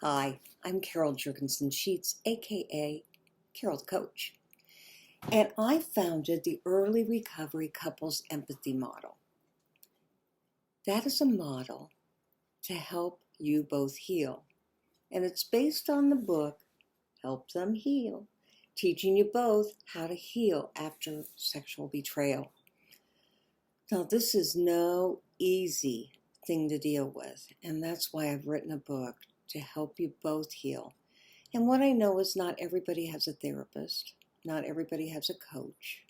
Hi, I'm Carol Jurgensen-Sheets, aka Carol the Coach, and I founded the Early Recovery Couples Empathy Model. That is a model to help you both heal, and it's based on the book Help.Them.Heal Teaching You Both How to Heal After Sexual Betrayal. Now, this is no easy thing to deal with, and that's why I've written a book to help you both heal. And what I know is not everybody has a therapist, not everybody has a coach,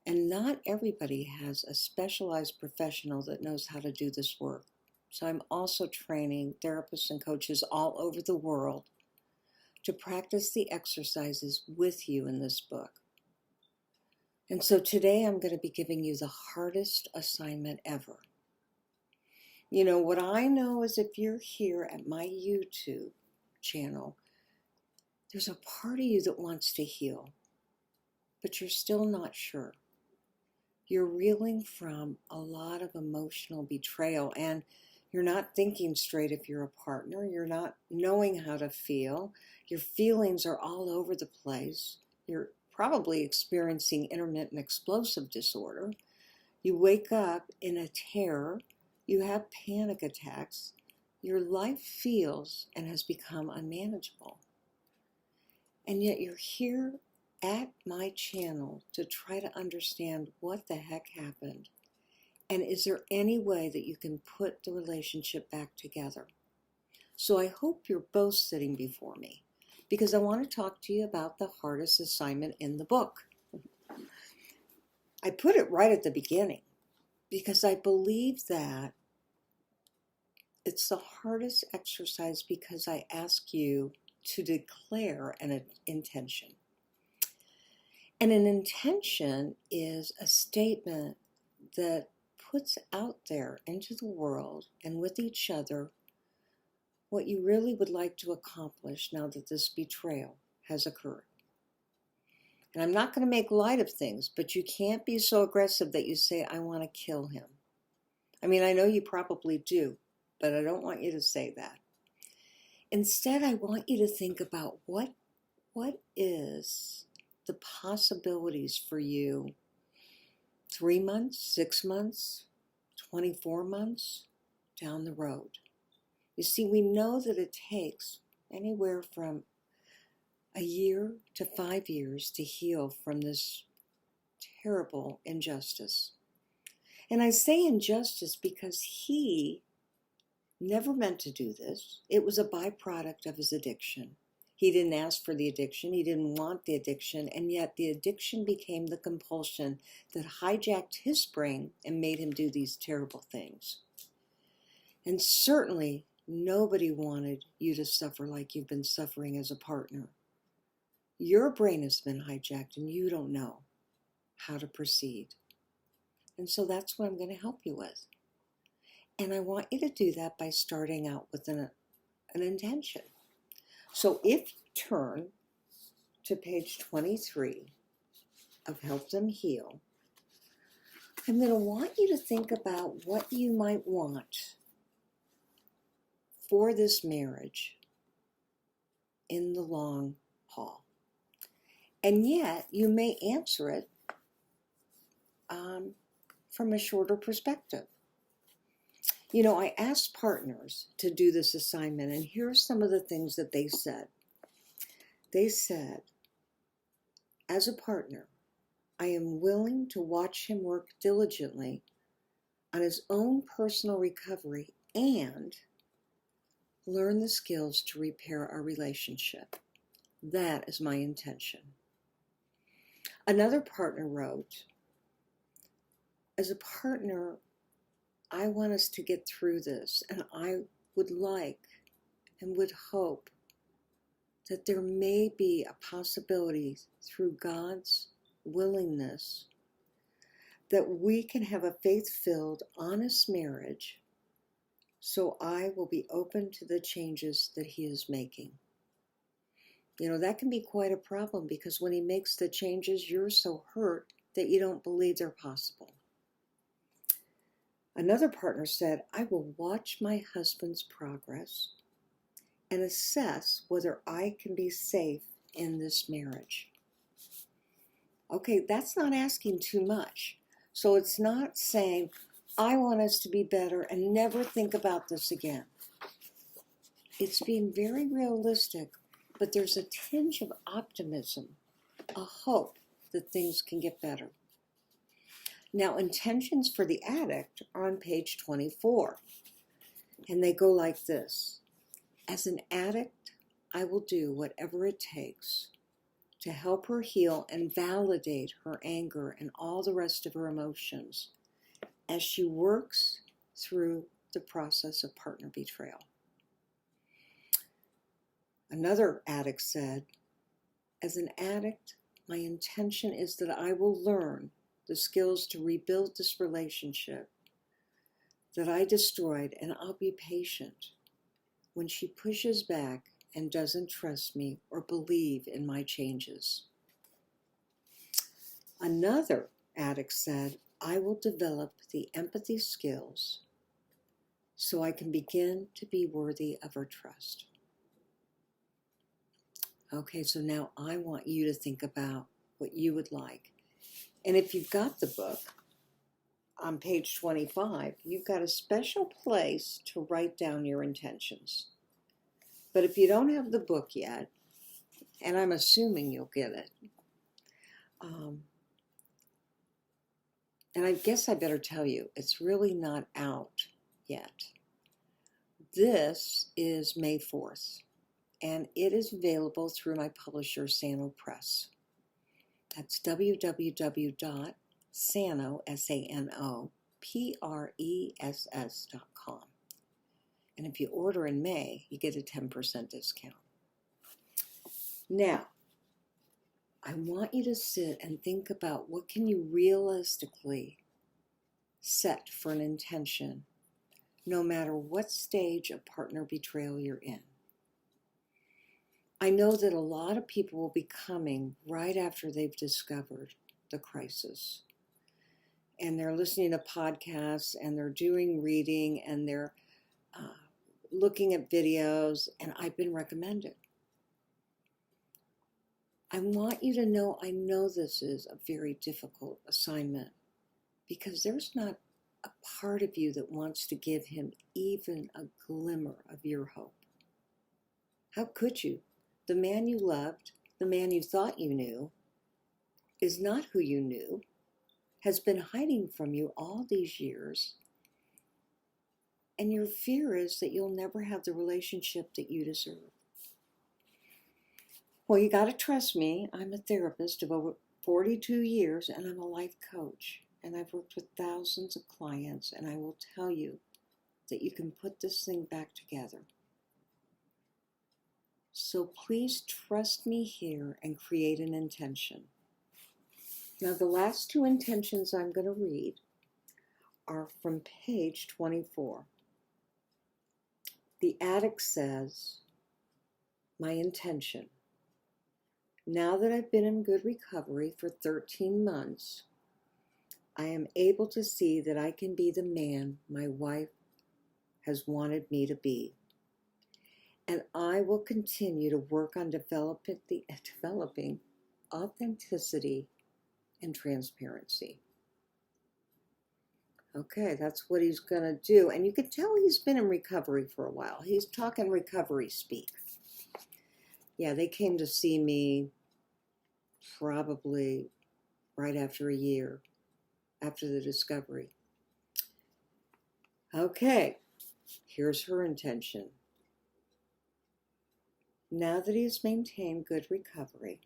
and not everybody has a specialized professional that knows how to do this work. So I'm also training therapists and coaches all over the world to practice the exercises with you in this book. And so today I'm going to be giving you the hardest assignment ever. You know, what I know is if you're here at my YouTube channel, there's a part of you that wants to heal, but you're still not sure. You're reeling from a lot of emotional betrayal, and you're not thinking straight if you're a partner. You're not knowing how to feel. Your feelings are all over the place. You're probably experiencing intermittent explosive disorder. You wake up in a terror. You have panic attacks. Your life feels and has become unmanageable. And yet you're here at my channel to try to understand what the heck happened. And is there any way that you can put the relationship back together? So I hope you're both sitting before me because I want to talk to you about the hardest assignment in the book. I put it right at the beginning because I believe that it's the hardest exercise because I ask you to declare an intention. And an intention is a statement that puts out there into the world and with each other what you really would like to accomplish now that this betrayal has occurred. And I'm not going to make light of things, but you can't be so aggressive that you say, I want to kill him. I mean, I know you probably do, but I don't want you to say that. Instead, I want you to think about what is the possibilities for you 3 months, 6 months, 24 months down the road. You see, we know that it takes anywhere from a year to 5 years to heal from this terrible injustice. And I say injustice because he never meant to do this. It was a byproduct of his addiction. He didn't ask for the addiction. He didn't want the addiction. And yet the addiction became the compulsion that hijacked his brain and made him do these terrible things. And certainly nobody wanted you to suffer like you've been suffering as a partner. Your brain has been hijacked and you don't know how to proceed. And so that's what I'm going to help you with. And I want you to do that by starting out with an intention. So if you turn to page 23 of Help Them Heal, I'm going to want you to think about what you might want for this marriage in the long haul. And yet you may answer it from a shorter perspective. You know, I asked partners to do this assignment, and here's some of the things that they said. They said, as a partner, I am willing to watch him work diligently on his own personal recovery and learn the skills to repair our relationship. That is my intention. Another partner wrote, as a partner, I want us to get through this, and I would like and would hope that there may be a possibility through God's willingness that we can have a faith-filled, honest marriage, so I will be open to the changes that he is making. You know, that can be quite a problem because when he makes the changes, you're so hurt that you don't believe they're possible. Another partner said, I will watch my husband's progress and assess whether I can be safe in this marriage. Okay, that's not asking too much. So it's not saying, I want us to be better and never think about this again. It's being very realistic, but there's a tinge of optimism, a hope that things can get better. Now, intentions for the addict are on page 24, and they go like this. As an addict, I will do whatever it takes to help her heal and validate her anger and all the rest of her emotions as she works through the process of partner betrayal. Another addict said, as an addict, my intention is that I will learn the skills to rebuild this relationship that I destroyed, and I'll be patient when she pushes back and doesn't trust me or believe in my changes. Another addict said, I will develop the empathy skills so I can begin to be worthy of her trust. Okay, so now I want you to think about what you would like. And if you've got the book, on page 25, you've got a special place to write down your intentions. But if you don't have the book yet, and I'm assuming you'll get it, and I guess I better tell you, it's really not out yet. This is May 4th, and it is available through my publisher, Sano Press. That's www.sano, SANOPRESS.com. And if you order in May, you get a 10% discount. Now, I want you to sit and think about what can you realistically set for an intention, no matter what stage of partner betrayal you're in. I know that a lot of people will be coming right after they've discovered the crisis. And they're listening to podcasts, and they're doing reading, and they're looking at videos, and I've been recommended. I want you to know, I know this is a very difficult assignment because there's not a part of you that wants to give him even a glimmer of your hope. How could you? The man you loved, the man you thought you knew, is not who you knew, has been hiding from you all these years, and your fear is that you'll never have the relationship that you deserve. Well, you got to trust me. I'm a therapist of over 42 years, and I'm a life coach, and I've worked with thousands of clients, and I will tell you that you can put this thing back together. So please trust me here and create an intention. Now, the last two intentions I'm going to read are from page 24. The addict says, my intention. Now that I've been in good recovery for 13 months, I am able to see that I can be the man my wife has wanted me to be. And I will continue to work on developing authenticity and transparency. Okay, that's what he's going to do. And you can tell he's been in recovery for a while. He's talking recovery speak. Yeah, they came to see me probably right after a year, after the discovery. Okay, here's her intention. Now that he has maintained good recovery,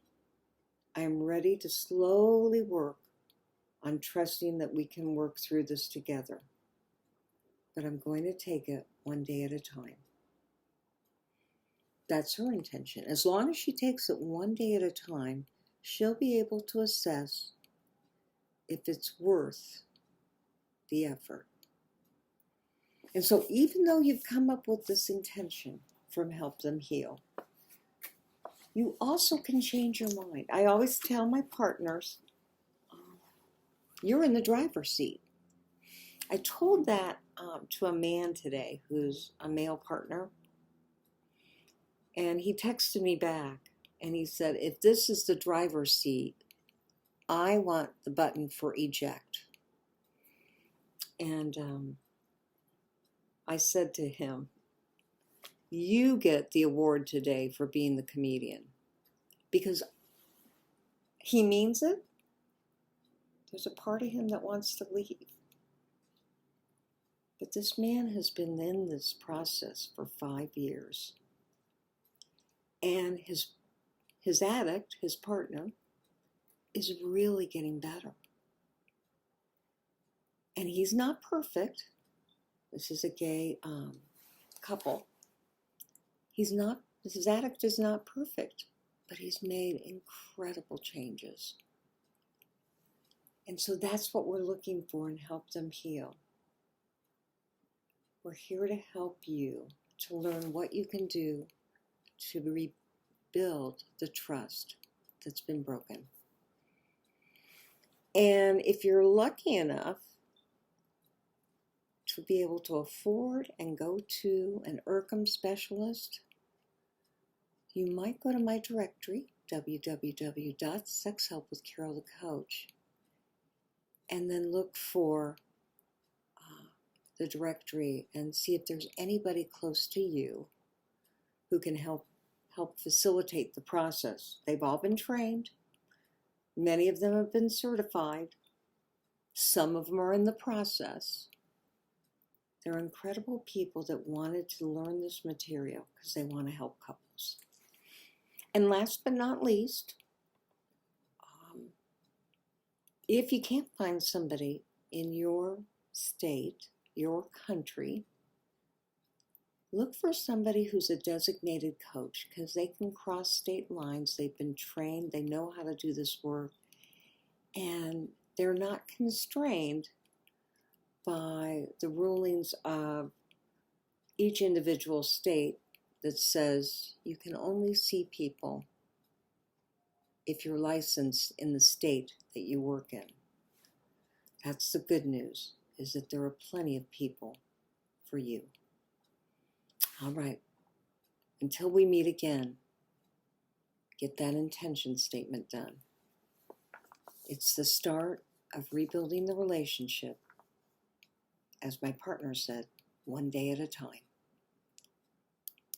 I am ready to slowly work on trusting that we can work through this together. But I'm going to take it one day at a time. That's her intention. As long as she takes it one day at a time, she'll be able to assess if it's worth the effort. And so even though you've come up with this intention from Help Them Heal, you also can change your mind. I always tell my partners, you're in the driver's seat. I told that to a man today who's a male partner. And he texted me back and he said, if this is the driver's seat, I want the button for eject. And I said to him, you get the award today for being the comedian, because he means it. There's a part of him that wants to leave. But this man has been in this process for 5 years. And his addict, his partner, is really getting better. And he's not perfect. This is a gay couple. His addict is not perfect, but he's made incredible changes. And so that's what we're looking for in Help Them Heal. We're here to help you to learn what you can do to rebuild the trust that's been broken. And if you're lucky enough to be able to afford and go to an ERCEM specialist, you might go to my directory, www.sexhelpwithcarolthecoach, and then look for the directory and see if there's anybody close to you who can help facilitate the process. They've all been trained. Many of them have been certified. Some of them are in the process. They're incredible people that wanted to learn this material because they want to help couples. And last but not least, if you can't find somebody in your state, your country, look for somebody who's a designated coach, because they can cross state lines. They've been trained. They know how to do this work. And they're not constrained by the rulings of each individual state that says you can only see people if you're licensed in the state that you work in. That's the good news, is that there are plenty of people for you. All right. Until we meet again, get that intention statement done. It's the start of rebuilding the relationship, as my partner said, one day at a time.